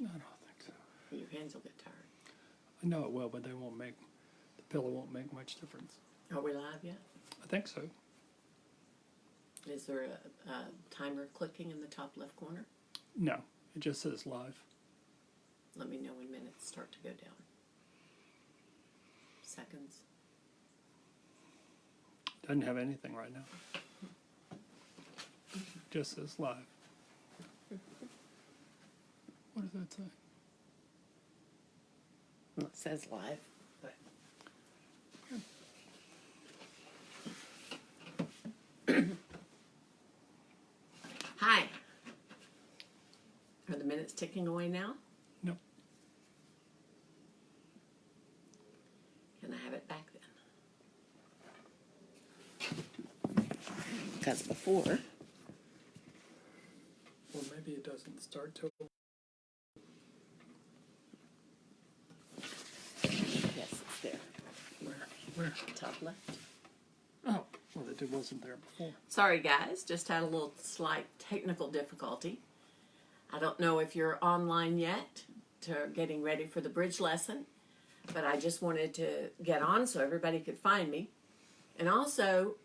I don't think so. Your hands will get tired. I know it will, but they won't make, the pillow won't make much difference. Are we live yet? I think so. Is there a timer clicking in the top left corner? No, it just says live. Let me know when minutes start to go down. Seconds. Doesn't have anything right now. Just says live. What does that say? Well, it says live, but hi. Are the minutes ticking away now? No. Can I have it back then? Because before. Well, maybe it doesn't start till. Yes, it's there. Where? Top left. Oh, well, it wasn't there before. Sorry, guys. Just had a little slight technical difficulty. I don't know if you're online yet to getting ready for the bridge lesson, but I just wanted to get on so everybody could find me. And also,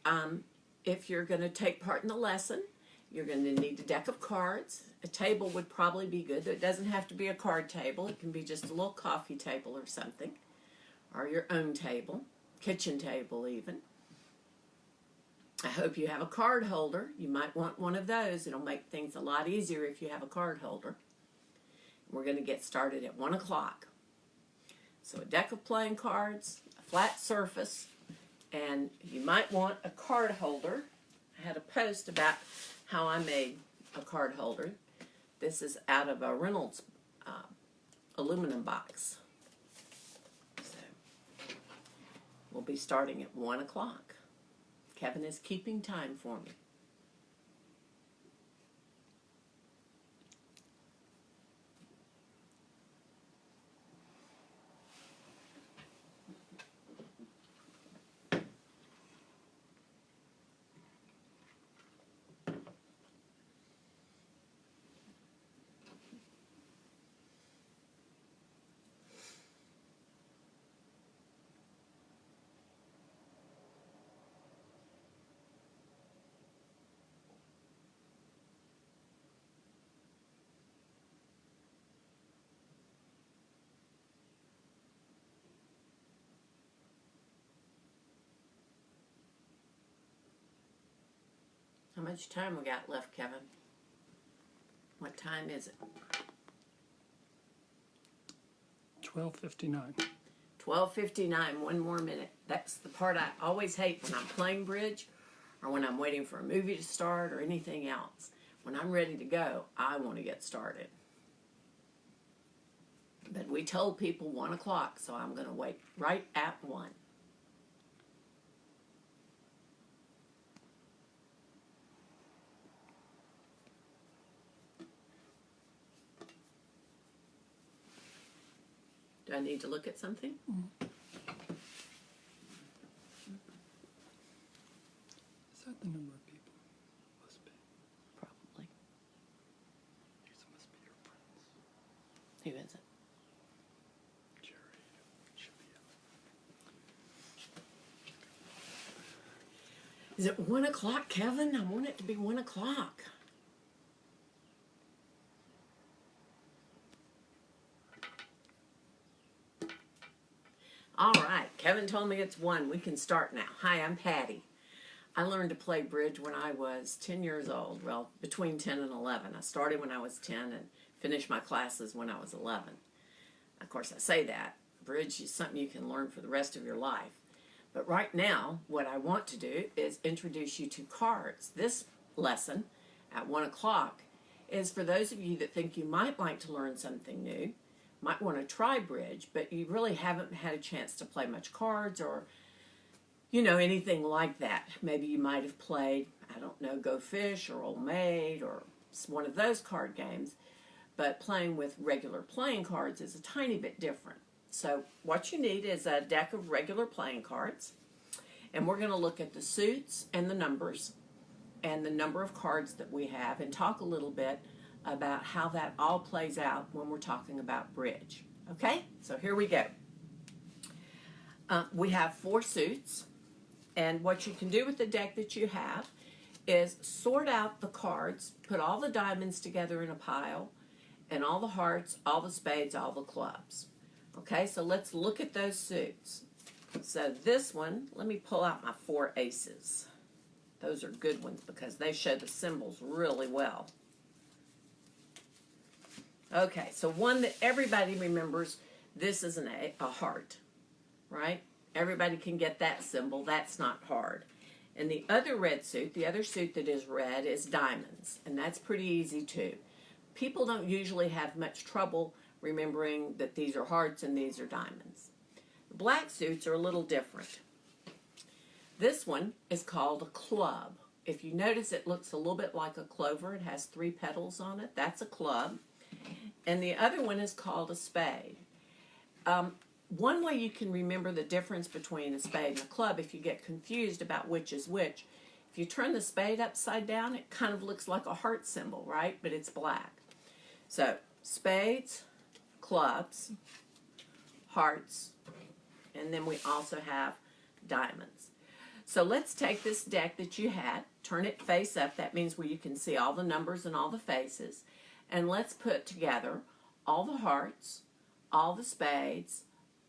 if you're going to take part in the lesson, you're going to need a deck of cards. A table would probably be good. It doesn't have to be a card table. It can be just a little coffee table or something, or your own table, kitchen table even. I hope you have a card holder. You might want one of those. It'll make things a lot easier if you have a card holder. We're going to get started at 1 o'clock. So a deck of playing cards, a flat surface, and you might want a card holder. I had a post about how I made a card holder. This is out of a Reynolds aluminum box. So we'll be starting at 1 o'clock. Kevin is keeping time for me. How much time we got left, Kevin? What time is it? 12:59. 12:59, 1 more minute. That's the part I always hate when I'm playing bridge or when I'm waiting for a movie to start or anything else. When I'm ready to go, I want to get started. But we told people 1 o'clock, so I'm going to wait right at 1. Do I need to look at something? Is that the number of people? Must be. Probably. These must be your friends. Who is it? Jerry. Should be. Is it 1 o'clock, Kevin? I want it to be 1 o'clock. All right, Kevin told me it's 1. We can start now. Hi, I'm Patty. I learned to play bridge when I was 10 years old. Well, between 10 and 11. I started when I was 10 and finished my classes when I was 11. Of course, I say that. Bridge is something you can learn for the rest of your life. But right now, what I want to do is introduce you to cards. This lesson at 1 o'clock is for those of you that think you might like to learn something new, might want to try bridge, but you really haven't had a chance to play much cards or, you know, anything like that. Maybe you might have played, I don't know, Go Fish or Old Maid or one of those card games, but playing with regular playing cards is a tiny bit different. So what you need is a deck of regular playing cards, and we're going to look at the suits and the numbers and the number of cards that we have and talk a little bit about how that all plays out when we're talking about bridge. Okay, so here we go. We have 4 suits, and what you can do with the deck that you have is sort out the cards, put all the diamonds together in a pile, and all the hearts, all the spades, all the clubs. Okay, so let's look at those suits. So this one, let me pull out my 4 aces. Those are good ones because they show the symbols really well. Okay, so one that everybody remembers, this is a heart, right? Everybody can get that symbol. That's not hard. And the other red suit, the other suit that is red, is diamonds, and that's pretty easy too. People don't usually have much trouble remembering that these are hearts and these are diamonds. The black suits are a little different. This one is called a club. If you notice, it looks a little bit like a clover. It has 3 petals on it. That's a club. And the other one is called a spade. One way you can remember the difference between a spade and a club, if you get confused about which is which, if you turn the spade upside down, it kind of looks like a heart symbol, right? But it's black. So, spades, clubs, hearts, and then we also have diamonds. So let's take this deck that you had, turn it face up. That means where you can see all the numbers and all the faces. And let's put together all the hearts, all the spades,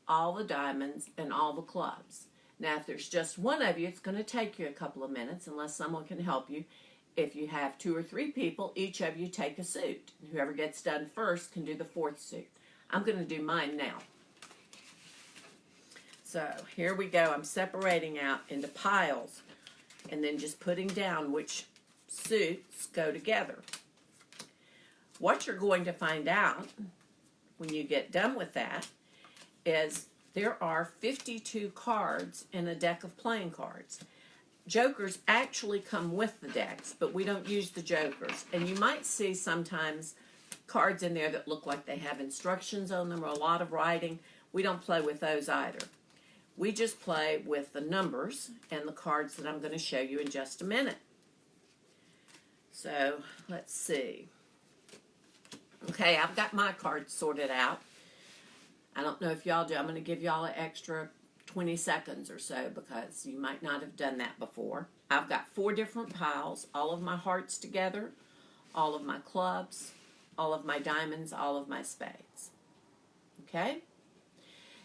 all the diamonds, and all the clubs. Now, if there's just one of you, it's going to take you a couple of minutes unless someone can help you. If you have 2 or 3 people, each of you take a suit. Whoever gets done first can do the 4th suit. I'm going to do mine now. So here we go. I'm separating out into piles and then just putting down which suits go together. What you're going to find out when you get done with that is there are 52 cards in a deck of playing cards. Jokers actually come with the decks, but we don't use the jokers. And you might see sometimes cards in there that look like they have instructions on them or a lot of writing. We don't play with those either. We just play with the numbers and the cards that I'm going to show you in just a minute. So, let's see. Okay, I've got my cards sorted out. I don't know if y'all do. I'm going to give y'all an extra 20 seconds or so because you might not have done that before. I've got 4 different piles, all of my hearts together, all of my clubs, all of my diamonds, all of my spades. Okay?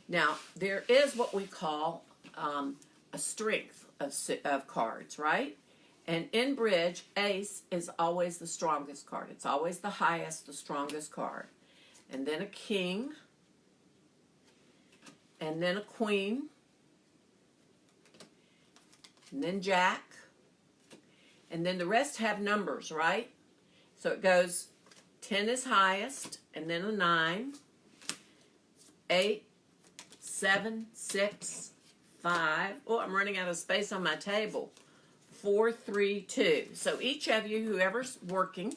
Now, there is what we call a strength of cards, right? And in bridge, ace is always the strongest card. It's always the highest, the strongest card. And then a king, and then a queen, and then jack, and then the rest have numbers, right? So it goes 10 is highest, and then a 9, 8, 7, 6, 5. Oh, I'm running out of space on my table. 4, 3, 2. So each of you, whoever's working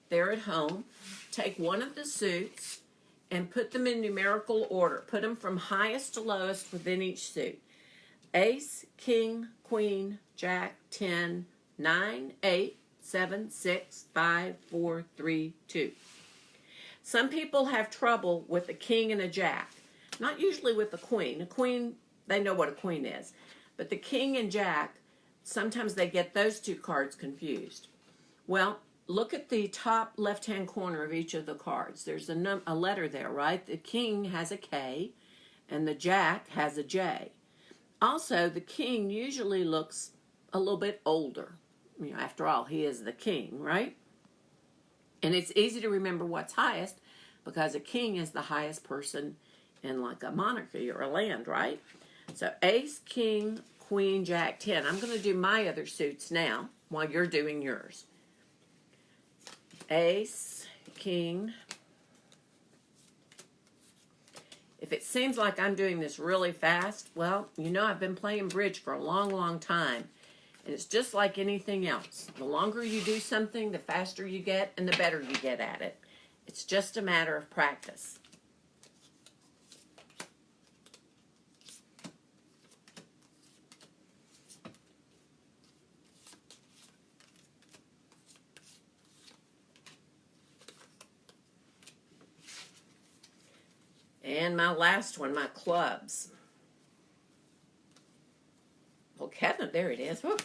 there at home, take one of the suits and put them in numerical order. Put them from highest to lowest within each suit. Ace, king, queen, jack, 10, 9, 8, 7, 6, 5, 4, 3, 2. Some people have trouble with a king and a jack. Not usually with the queen. A queen, they know what a queen is. But the king and jack, sometimes they get those 2 cards confused. Well, look at the top left-hand corner of each of the cards. There's a letter there, right? The king has a K, and the jack has a J. Also, the king usually looks a little bit older. You know, after all, he is the king, right? And it's easy to remember what's highest because a king is the highest person in like a monarchy or a land, right? So ace, king, queen, jack, 10. I'm going to do my other suits now while you're doing yours. Ace, king. If it seems like I'm doing this really fast, well, you know I've been playing bridge for a long, long time. And it's just like anything else. The longer you do something, the faster you get and the better you get at it. It's just a matter of practice. And my last one, my clubs. Well, Kevin, there it is. Whew.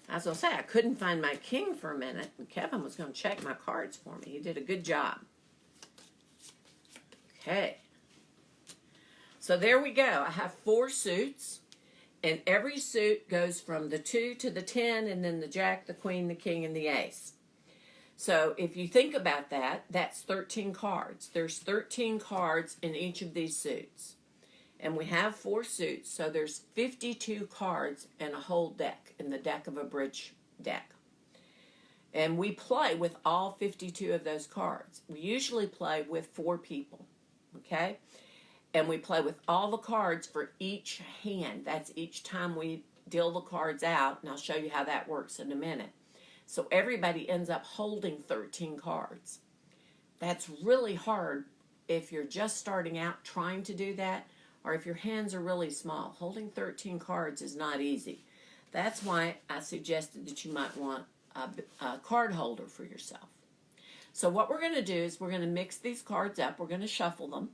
I was going to say, I couldn't find my king for a minute, and Kevin was going to check my cards for me. He did a good job. Okay. So there we go. I have 4 suits, and every suit goes from the 2 to the 10, and then the jack, the queen, the king, and the ace. So if you think about that, that's 13 cards. There's 13 cards in each of these suits. And we have 4 suits, so there's 52 cards in a whole deck, in the deck of a bridge deck. And we play with all 52 of those cards. We usually play with 4 people, okay? And we play with all the cards for each hand. That's each time we deal the cards out, and I'll show you how that works in a minute. So everybody ends up holding 13 cards. That's really hard if you're just starting out trying to do that, or if your hands are really small. Holding 13 cards is not easy. That's why I suggested that you might want a card holder for yourself. So what we're going to do is we're going to mix these cards up. We're going to shuffle them,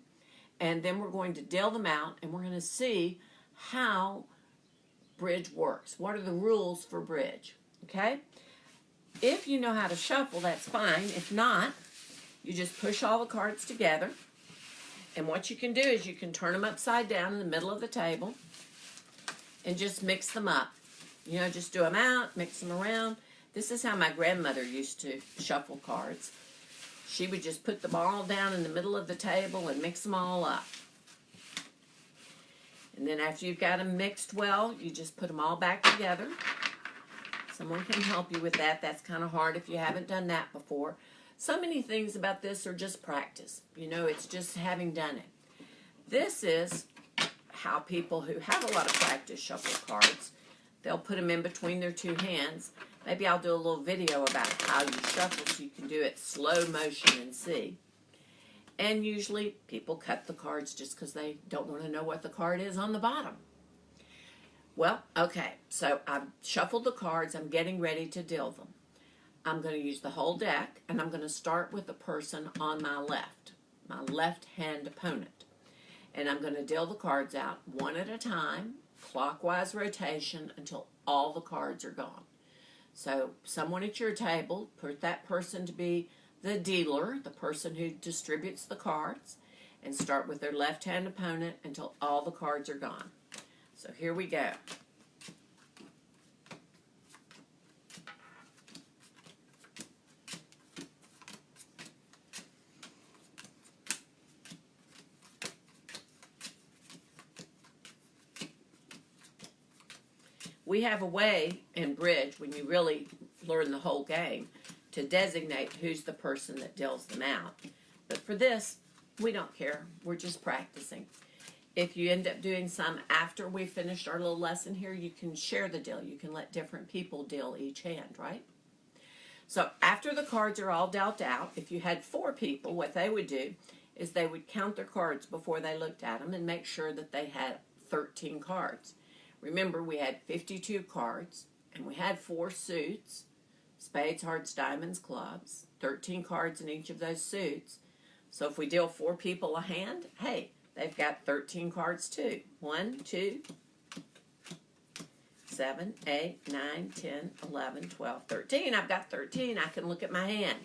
and then we're going to deal them out, and we're going to see how bridge works. What are the rules for bridge? Okay? If you know how to shuffle, that's fine. If not, you just push all the cards together. And what you can do is you can turn them upside down in the middle of the table and just mix them up. You know, just do them out, mix them around. This is how my grandmother used to shuffle cards. She would just put them all down in the middle of the table and mix them all up. And then after you've got them mixed well, you just put them all back together. Someone can help you with that. That's kind of hard if you haven't done that before. So many things about this are just practice. You know, it's just having done it. This is how people who have a lot of practice shuffle cards. They'll put them in between their 2 hands. Maybe I'll do a little video about how you shuffle so you can do it slow motion and see. And usually people cut the cards just because they don't want to know what the card is on the bottom. Well, okay, so I've shuffled the cards. I'm getting ready to deal them. I'm going to use the whole deck, and I'm going to start with the person on my left-hand opponent. And I'm going to deal the cards out one at a time, clockwise rotation, until all the cards are gone. So someone at your table, put that person to be the dealer, the person who distributes the cards, and start with their left-hand opponent until all the cards are gone. So here we go. We have a way in bridge, when you really learn the whole game, to designate who's the person that deals them out. But for this, we don't care. We're just practicing. If you end up doing some after we finished our little lesson here, you can share the deal. You can let different people deal each hand, right? So after the cards are all dealt out, if you had 4 people, what they would do is they would count their cards before they looked at them and make sure that they had 13 cards. Remember, we had 52 cards, and we had 4 suits, spades, hearts, diamonds, clubs, 13 cards in each of those suits. So if we deal 4 people a hand, hey, they've got 13 cards too. 1, 2, 7, 8, 9, 10, 11, 12, 13. I've got 13. I can look at my hand.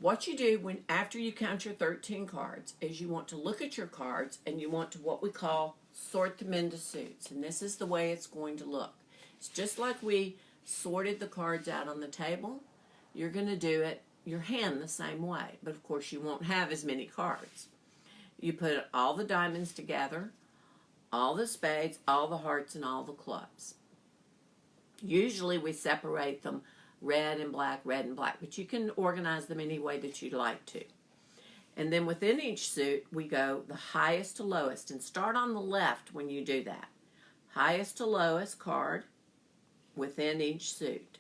What you do after you count your 13 cards is you want to look at your cards and you want to what we call sort them into suits. And this is the way it's going to look. It's just like we sorted the cards out on the table. You're going to do it, your hand, the same way. But of course you won't have as many cards. You put all the diamonds together, all the spades, all the hearts, and all the clubs. Usually we separate them red and black, but you can organize them any way that you'd like to. And then within each suit, we go the highest to lowest, and start on the left when you do that. Highest to lowest card within each suit.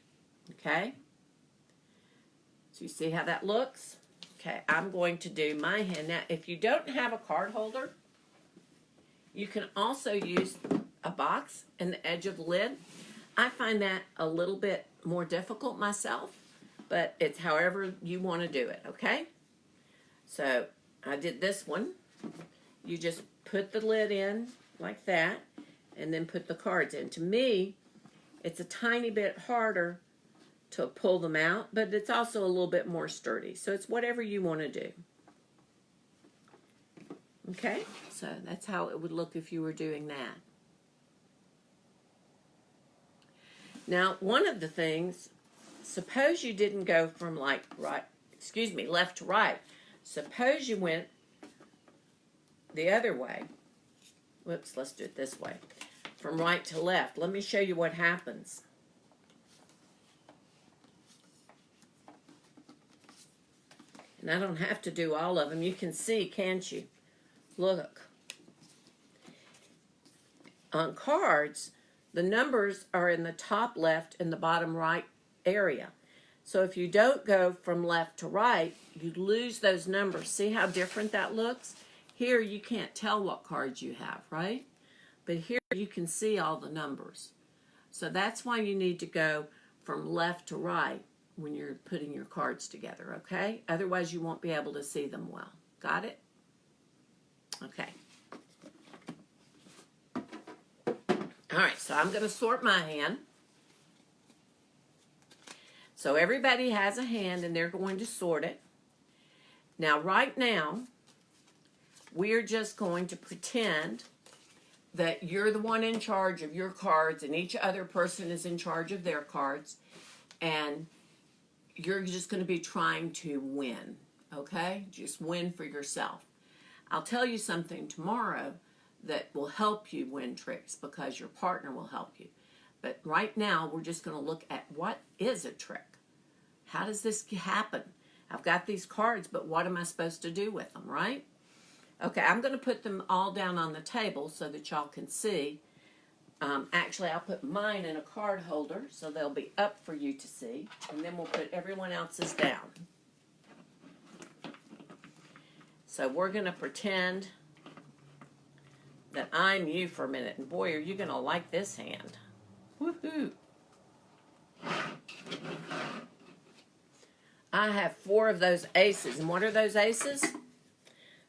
Okay? So you see how that looks? Okay, I'm going to do my hand. Now, if you don't have a card holder, you can also use a box and the edge of the lid. I find that a little bit more difficult myself, but it's however you want to do it, okay? So I did this one. You just put the lid in like that and then put the cards in. To me, it's a tiny bit harder to pull them out, but it's also a little bit more sturdy. So it's whatever you want to do. Okay, so that's how it would look if you were doing that. Now, one of the things, suppose you didn't go from left to right. Suppose you went the other way. Whoops, let's do it this way. From right to left. Let me show you what happens. And I don't have to do all of them. You can see, can't you? Look. On cards, the numbers are in the top left and the bottom right area. So if you don't go from left to right, you lose those numbers. See how different that looks? Here you can't tell what cards you have, right? But here you can see all the numbers. So that's why you need to go from left to right when you're putting your cards together, okay? Otherwise you won't be able to see them well. Got it? Okay. All right, so I'm going to sort my hand. So everybody has a hand and they're going to sort it. Now, right now, we're just going to pretend that you're the one in charge of your cards and each other person is in charge of their cards. And you're just going to be trying to win, okay? Just win for yourself. I'll tell you something tomorrow that will help you win tricks because your partner will help you. But right now, we're just going to look at what is a trick. How does this happen? I've got these cards, but what am I supposed to do with them, right? Okay, I'm going to put them all down on the table so that y'all can see. Actually, I'll put mine in a card holder so they'll be up for you to see. And then we'll put everyone else's down. So we're going to pretend that I'm you for a minute. And boy, are you going to like this hand. Woohoo! I have 4 of those aces. And what are those aces?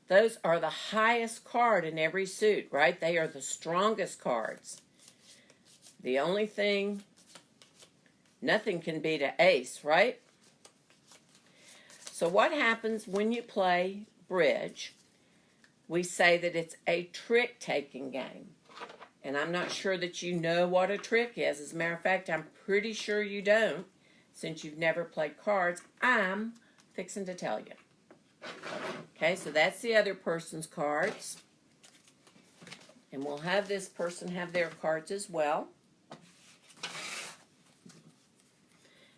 Those are the highest card in every suit, right? They are the strongest cards. The only thing, nothing can beat an ace, right? So what happens when you play bridge? We say that it's a trick-taking game. And I'm not sure that you know what a trick is. As a matter of fact, I'm pretty sure you don't. Since you've never played cards, I'm fixing to tell you. Okay, so that's the other person's cards. And we'll have this person have their cards as well.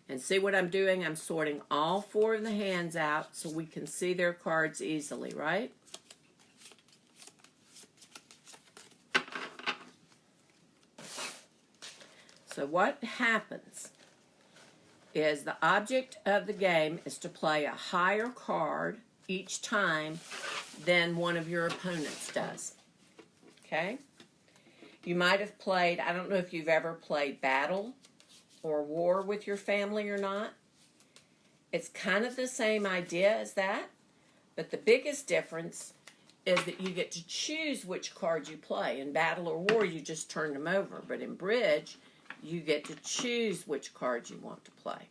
And see what I'm doing? I'm sorting all 4 of the hands out so we can see their cards easily, right? So what happens is the object of the game is to play a higher card each time than one of your opponents does. Okay? You might have played, I don't know if you've ever played Battle or War with your family or not. It's kind of the same idea as that, but the biggest difference is that you get to choose which cards you play. In Battle or War, you just turn them over, but in Bridge, you get to choose which cards you want to play.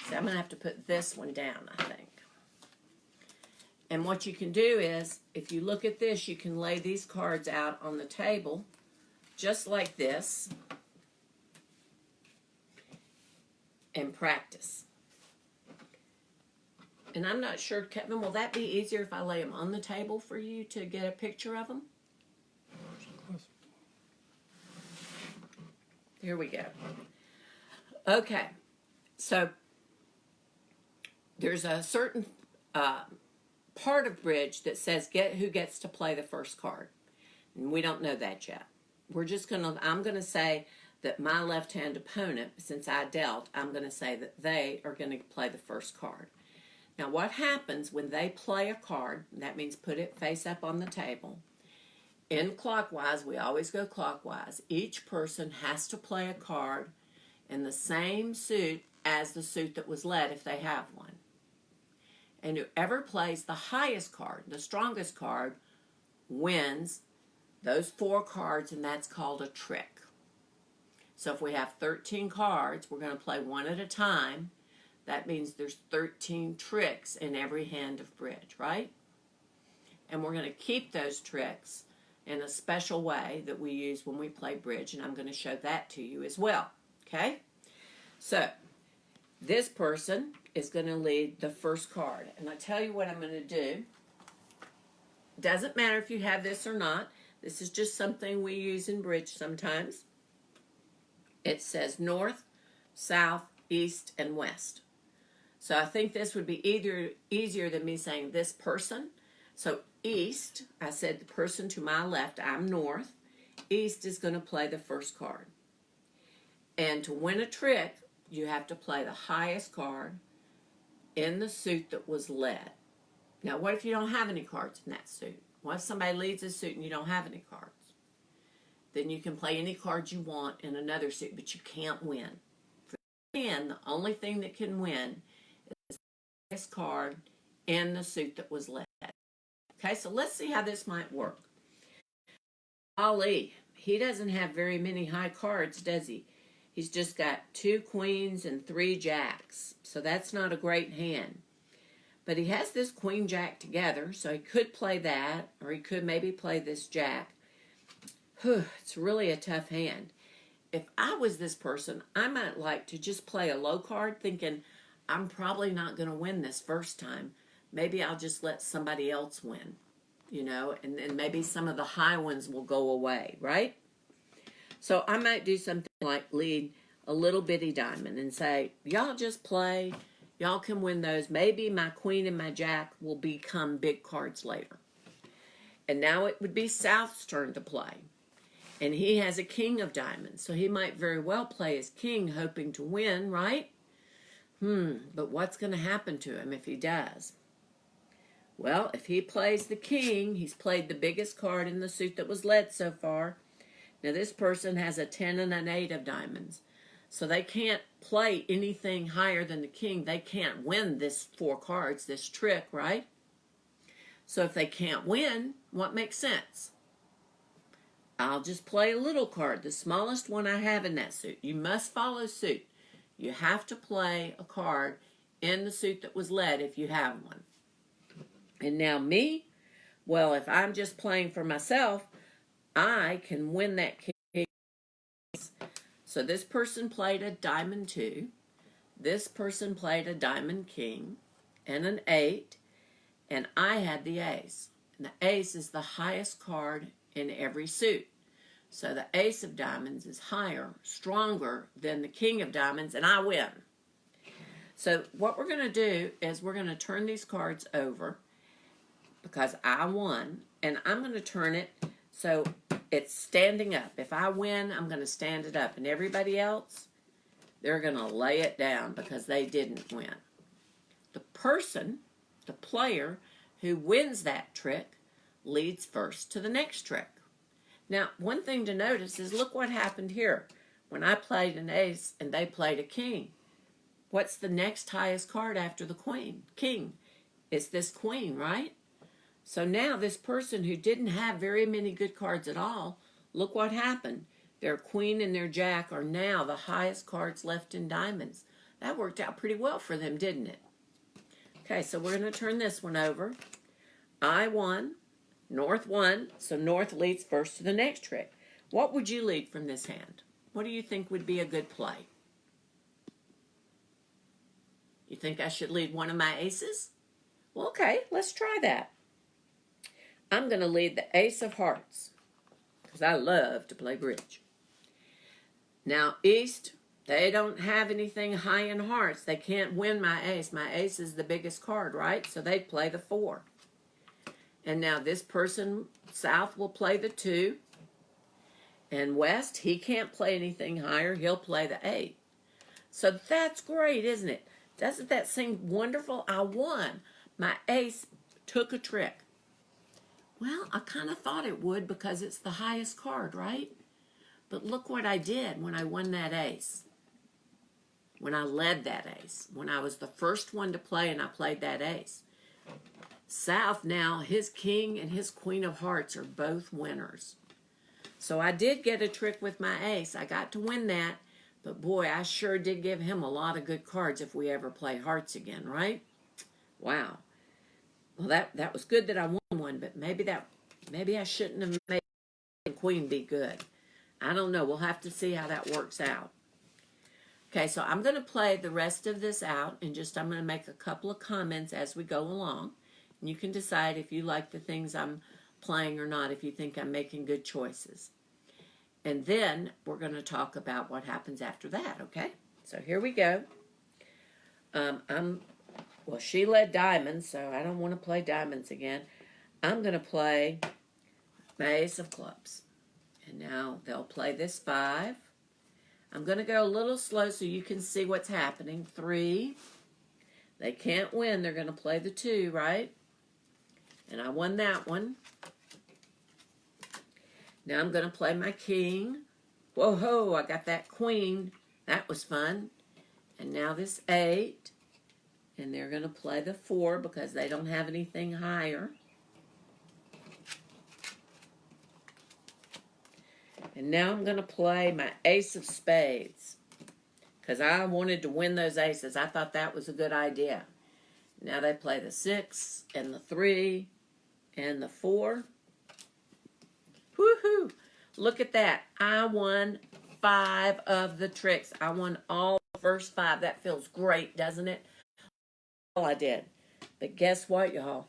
So I'm going to have to put this one down, I think. And what you can do is, if you look at this, you can lay these cards out on the table, just like this, and practice. And I'm not sure, Kevin, will that be easier if I lay them on the table for you to get a picture of them? Here we go. Okay, so there's a certain part of bridge that says who gets to play the first card. And we don't know that yet. I'm going to say that my left-hand opponent, since I dealt, I'm going to say that they are going to play the first card. Now, what happens when they play a card, that means put it face up on the table. In clockwise, we always go clockwise. Each person has to play a card in the same suit as the suit that was led if they have one. And whoever plays the highest card, the strongest card, wins those 4 cards, and that's called a trick. So if we have 13 cards, we're going to play one at a time. That means there's 13 tricks in every hand of bridge, right? And we're going to keep those tricks in a special way that we use when we play bridge, and I'm going to show that to you as well, okay? So this person is going to lead the first card, and I tell you what I'm going to do. Doesn't matter if you have this or not. This is just something we use in bridge sometimes. It says north, south, east, and west. So I think this would be easier than me saying this person. So east, I said the person to my left, I'm north. East is going to play the first card. And to win a trick, you have to play the highest card in the suit that was led. Now, what if you don't have any cards in that suit? What if somebody leads a suit and you don't have any cards? Then you can play any cards you want in another suit, but you can't win. For the end, the only thing that can win is the highest card in the suit that was led. Okay, so let's see how this might work. Ali, he doesn't have very many high cards, does he? He's just got 2 queens and 3 jacks, so that's not a great hand. But he has this queen jack together, so he could play that, or he could maybe play this jack. It's really a tough hand. If I was this person, I might like to just play a low card thinking, I'm probably not going to win this first time. Maybe I'll just let somebody else win, you know, and then maybe some of the high ones will go away, right? So I might do something like lead a little bitty diamond and say, y'all just play. Y'all can win those. Maybe my queen and my jack will become big cards later. And now it would be South's turn to play. And he has a king of diamonds, so he might very well play his king hoping to win, right? But what's going to happen to him if he does? Well, if he plays the king, he's played the biggest card in the suit that was led so far. Now this person has a 10 and an 8 of diamonds. So they can't play anything higher than the king. They can't win this 4 cards, this trick, right? So if they can't win, what makes sense? I'll just play a little card, the smallest one I have in that suit. You must follow suit. You have to play a card in the suit that was led if you have one. And now me, well, if I'm just playing for myself, I can win that king. So this person played a diamond 2. This person played a diamond king and an 8. And I had the ace. And the ace is the highest card in every suit. So the ace of diamonds is higher, stronger than the king of diamonds, and I win. So what we're going to do is we're going to turn these cards over because I won, and I'm going to turn it so it's standing up. If I win, I'm going to stand it up, and everybody else, they're going to lay it down because they didn't win. The person, the player who wins that trick, leads first to the next trick. Now, one thing to notice is look what happened here. When I played an ace and they played a king, what's the next highest card after the queen? King. It's this queen, right? So now this person who didn't have very many good cards at all, look what happened. Their queen and their jack are now the highest cards left in diamonds. That worked out pretty well for them, didn't it? Okay, so we're going to turn this one over. I won. North won, so North leads first to the next trick. What would you lead from this hand? What do you think would be a good play? You think I should lead one of my aces? Well, okay, let's try that. I'm going to lead the ace of hearts because I love to play bridge. Now, East, they don't have anything high in hearts. They can't win my ace. My ace is the biggest card, right? So they'd play the 4. And now this person, South, will play the 2. And West, he can't play anything higher. He'll play the 8. So that's great, isn't it? Doesn't that seem wonderful? I won. My ace took a trick. Well, I kind of thought it would because it's the highest card, right? But look what I did when I won that ace. When I led that ace. When I was the first one to play and I played that ace. South now, his king and his queen of hearts are both winners. So I did get a trick with my ace. I got to win that. But boy, I sure did give him a lot of good cards if we ever play hearts again, right? Wow. Well, that was good that I won one, but maybe I shouldn't have made the queen be good. I don't know. We'll have to see how that works out. Okay, so I'm going to play the rest of this out, and I'm going to make a couple of comments as we go along. And you can decide if you like the things I'm playing or not, if you think I'm making good choices. And then we're going to talk about what happens after that, okay? So here we go. Well, she led diamonds, so I don't want to play diamonds again. I'm going to play my ace of clubs. And now they'll play this 5. I'm going to go a little slow so you can see what's happening. 3. They can't win. They're going to play the 2, right? And I won that one. Now I'm going to play my king. Whoa-ho, I got that queen. That was fun. And now this 8. And they're going to play the 4 because they don't have anything higher. And now I'm going to play my ace of spades because I wanted to win those aces. I thought that was a good idea. Now they play the 6 and the 3 and the 4. Woohoo! Look at that. I won 5 of the tricks. I won all the first 5. That feels great, doesn't it? All I did. But guess what, y'all?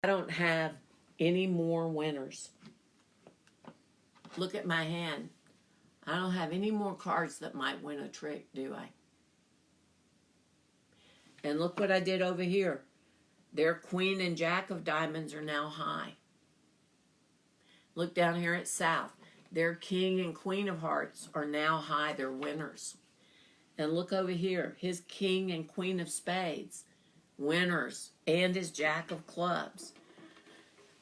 I don't have any more winners. Look at my hand. I don't have any more cards that might win a trick, do I? And look what I did over here. Their queen and jack of diamonds are now high. Look down here at South. Their king and queen of hearts are now high. They're winners. And look over here. His king and queen of spades, winners. And his jack of clubs.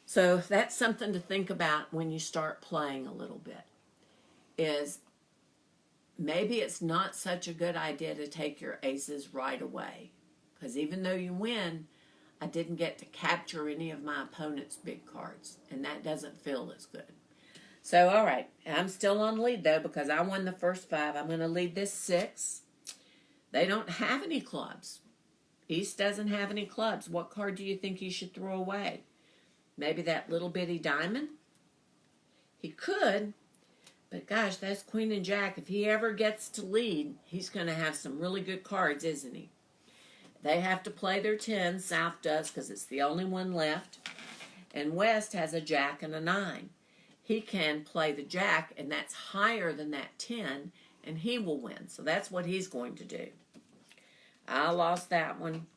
So that's something to think about when you start playing a little bit. Is maybe it's not such a good idea to take your aces right away. Because even though you win, I didn't get to capture any of my opponent's big cards. And that doesn't feel as good. So, all right. I'm still on lead, though, because I won the first 5. I'm going to lead this 6. They don't have any clubs. East doesn't have any clubs. What card do you think you should throw away? Maybe that little bitty diamond? He could. But gosh, that's queen and jack. If he ever gets to lead, he's going to have some really good cards, isn't he? They have to play their 10. South does because it's the only one left. And West has a jack and a 9. He can play the jack, and that's higher than that 10, and he will win. So that's what he's going to do. I lost that one.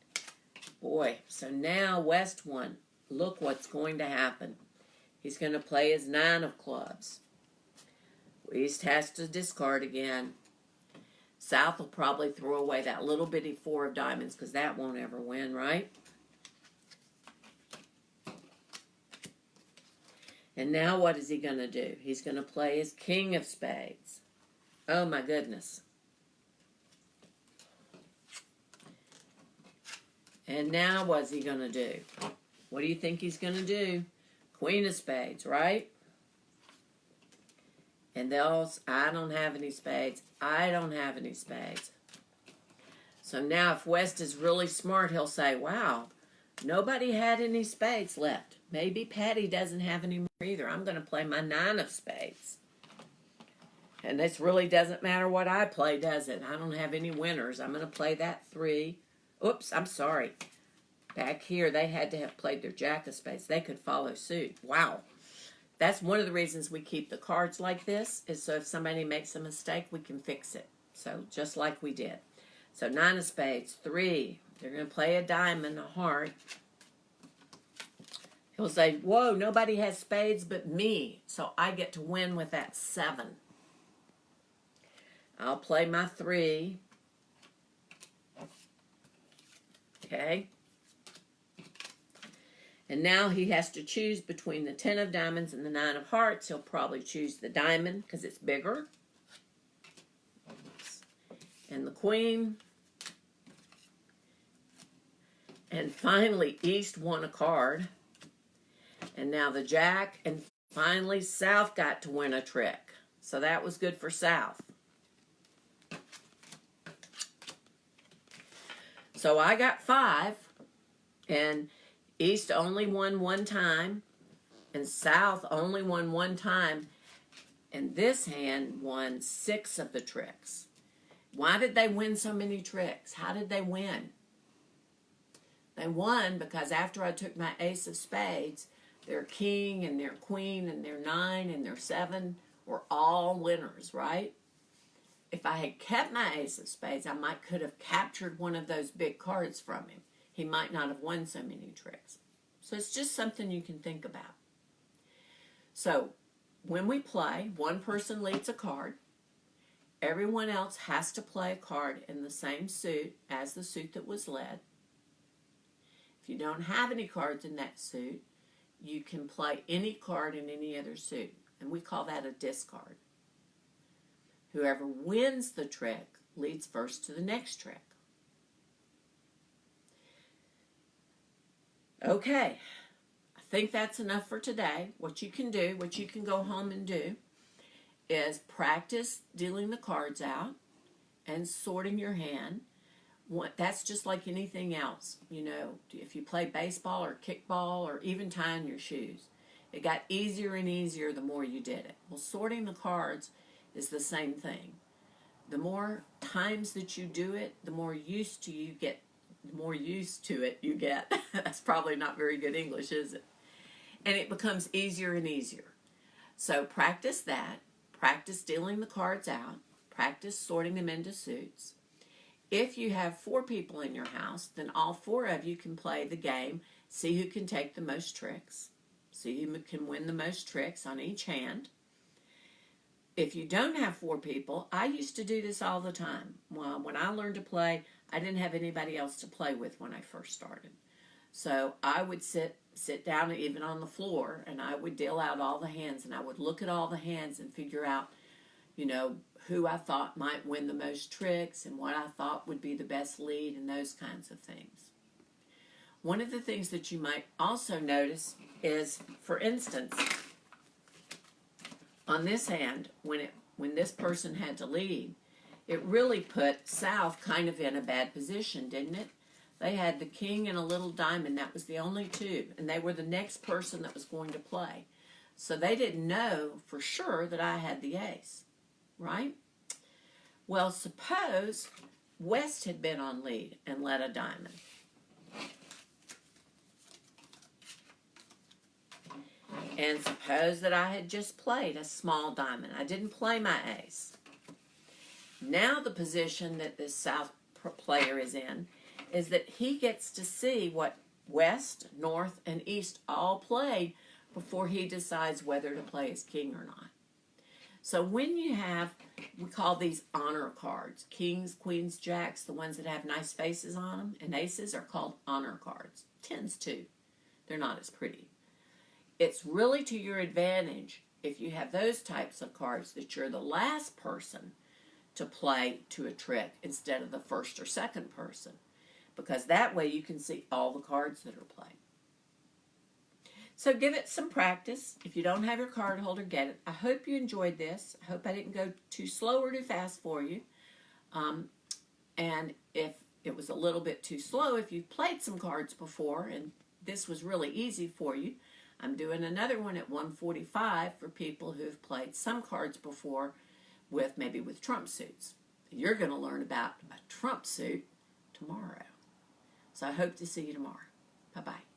Boy, so now West won. Look what's going to happen. He's going to play his 9 of clubs. East has to discard again. South will probably throw away that little bitty 4 of diamonds because that won't ever win, right? And now what is he going to do? He's going to play his king of spades. Oh my goodness. And now what's he going to do? What do you think he's going to do? Queen of spades, right? And those, I don't have any spades. I don't have any spades. So now if West is really smart, he'll say, wow, nobody had any spades left. Maybe Patty doesn't have any more either. I'm going to play my 9 of spades. And this really doesn't matter what I play, does it? I don't have any winners. I'm going to play that 3. Oops, I'm sorry. Back here, they had to have played their jack of spades. They could follow suit. Wow. That's one of the reasons we keep the cards like this, is so if somebody makes a mistake, we can fix it. So, just like we did. So, 9 of spades, 3. They're going to play a diamond, a heart. He'll say, whoa, nobody has spades but me. So, I get to win with that 7. I'll play my 3. Okay. And now he has to choose between the 10 of diamonds and the 9 of hearts. He'll probably choose the diamond because it's bigger. And the queen. And finally, East won a card. And now the Jack, and finally South got to win a trick. So that was good for South. So I got 5, and East only won 1 time, and South only won 1 time, and this hand won 6 of the tricks. Why did they win so many tricks? How did they win? They won because after I took my ace of spades, their king and their queen and their 9 and their 7 were all winners, right? If I had kept my ace of spades, I could have captured one of those big cards from him. He might not have won so many tricks. So it's just something you can think about. So when we play, one person leads a card. Everyone else has to play a card in the same suit as the suit that was led. If you don't have any cards in that suit, you can play any card in any other suit, and we call that a discard. Whoever wins the trick leads first to the next trick. Okay, I think that's enough for today. What you can do, what you can go home and do, is practice dealing the cards out and sorting your hand. That's just like anything else. You know, if you play baseball or kickball or even tying your shoes, it got easier and easier the more you did it. Well, sorting the cards is the same thing. The more times that you do it, the more used to you get. The more used to it you get. That's probably not very good English, is it? And it becomes easier and easier. So practice that. Practice dealing the cards out. Practice sorting them into suits. If you have 4 people in your house, then all 4 of you can play the game. See who can take the most tricks. See who can win the most tricks on each hand. If you don't have 4 people, I used to do this all the time. Well, when I learned to play, I didn't have anybody else to play with when I first started. So I would sit down even on the floor, and I would deal out all the hands, and I would look at all the hands and figure out, you know, who I thought might win the most tricks and what I thought would be the best lead and those kinds of things. One of the things that you might also notice is, for instance, on this hand, when this person had to lead, it really put South kind of in a bad position, didn't it? They had the king and a little diamond. That was the only 2, and they were the next person that was going to play. So they didn't know for sure that I had the ace, right? Well, suppose West had been on lead and led a diamond. And suppose that I had just played a small diamond. I didn't play my ace. Now the position that this South player is in is that he gets to see what West, North, and East all played before he decides whether to play his king or not. So when you have, we call these honor cards, kings, queens, jacks, the ones that have nice faces on them, and aces are called honor cards. 10s too. They're not as pretty. It's really to your advantage if you have those types of cards that you're the last person to play to a trick instead of the first or second person, because that way you can see all the cards that are played. So give it some practice. If you don't have your card holder, get it. I hope you enjoyed this. I hope I didn't go too slow or too fast for you. And if it was a little bit too slow, if you've played some cards before and this was really easy for you, I'm doing another one at 1:45 for people who've played some cards before maybe with trump suits. You're going to learn about a trump suit tomorrow. So I hope to see you tomorrow. Bye-bye.